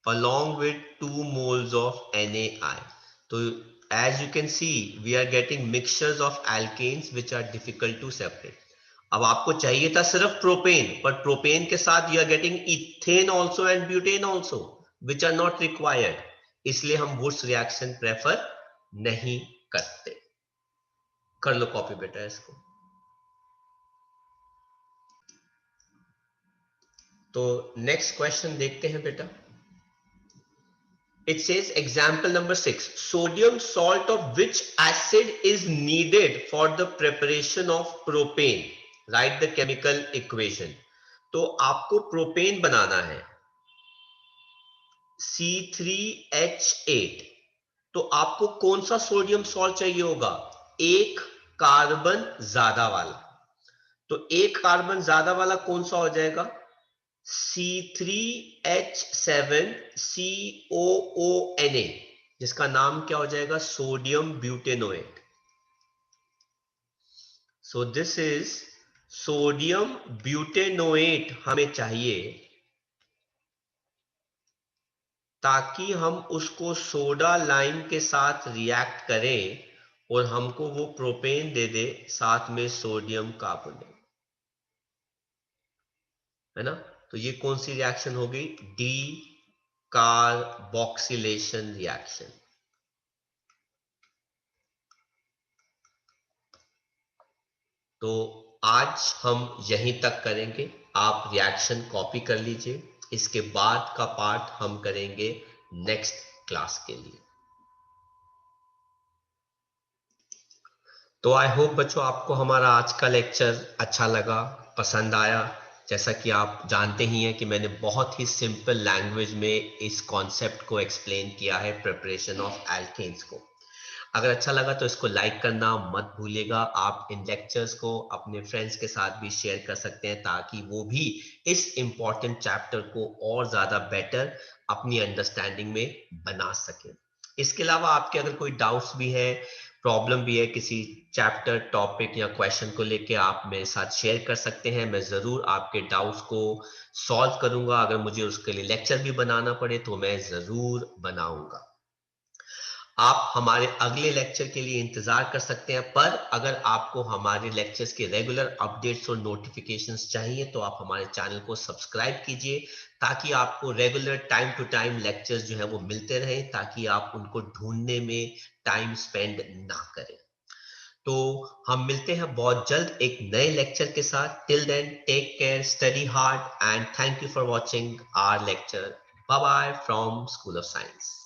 along with 2 moles of NaI. So as you can see, we are getting mixtures of alkanes which are difficult to separate. अब आपको चाहिए था सिर्फ प्रोपेन, पर प्रोपेन के साथ you are getting ethane also and butane also which are not required, इसलिए हम वुड्स रिएक्शन प्रेफर नहीं करते। कर लो कॉपी बेटा इसको। तो नेक्स्ट क्वेश्चन देखते हैं बेटा। It says example number 6, sodium salt of which acid is needed for the preparation of propane? Write the chemical equation. तो आपको प्रोपेन बनाना है C3H8, तो आपको कौन सा सोडियम सॉल्ट चाहिए होगा? एक कार्बन ज्यादा वाला। तो एक कार्बन ज्यादा वाला कौन सा हो जाएगा? C3H7COONA, जिसका नाम क्या हो जाएगा? Sodium butanoate. So this is sodium butanoate हमें चाहिए ताकि हम उसको सोडा लाइम के साथ रिएक्ट करें और हमको वो प्रोपेन दे दे साथ में सोडियम कार्बोनेट, है ना? तो ये कौन सी रिएक्शन हो गई? D carboxylation reaction. तो आज हम यहीं तक करेंगे, आप रिएक्शन कॉपी कर लीजिए। इसके बाद का पार्ट हम करेंगे नेक्स्ट क्लास के लिए। तो आई होप बच्चों आपको हमारा आज का लेक्चर अच्छा लगा, पसंद आया। जैसा कि आप जानते ही हैं कि मैंने बहुत ही सिंपल लैंग्वेज में इस कॉन्सेप्ट को एक्सप्लेन किया है, प्रिपरेशन ऑफ एल्केन्स को। अगर अच्छा लगा तो इसको लाइक करना मत भूलिएगा। आप इन लेक्चर्स को अपने फ्रेंड्स के साथ भी शेयर कर सकते हैं ताकि वो भी इस इंपॉर्टेंट चैप्टर को और ज्यादा बेटर अपनी अंडरस्टैंडिंग में बना सके। इसके अलावा आपके अगर कोई डाउट्स भी है, प्रॉब्लम भी है किसी चैप्टर, टॉपिक या क्वेश्चन को लेके, आप मेरे साथ शेयर कर सकते हैं। मैं जरूर आपके डाउट्स को सॉल्व करूंगा। अगर मुझे उसके लिए लेक्चर भी बनाना पड़े तो मैं जरूर बनाऊंगा। आप हमारे अगले लेक्चर के लिए इंतजार कर सकते हैं, पर अगर आपको हमारे लेक्चर्स के रेगुलर अपडेट्स और नोटिफिकेशंस चाहिए तो आप हमारे चैनल को सब्सक्राइब कीजिए ताकि आपको regular time to time lectures जो है वो मिलते रहें, ताकि आप उनको ढूंढने में टाइम स्पेंड ना करें। तो हम मिलते हैं बहुत जल्द एक नए लेक्चर के साथ। Till then take care, study hard and thank you for watching our lecture. Bye bye from school of science.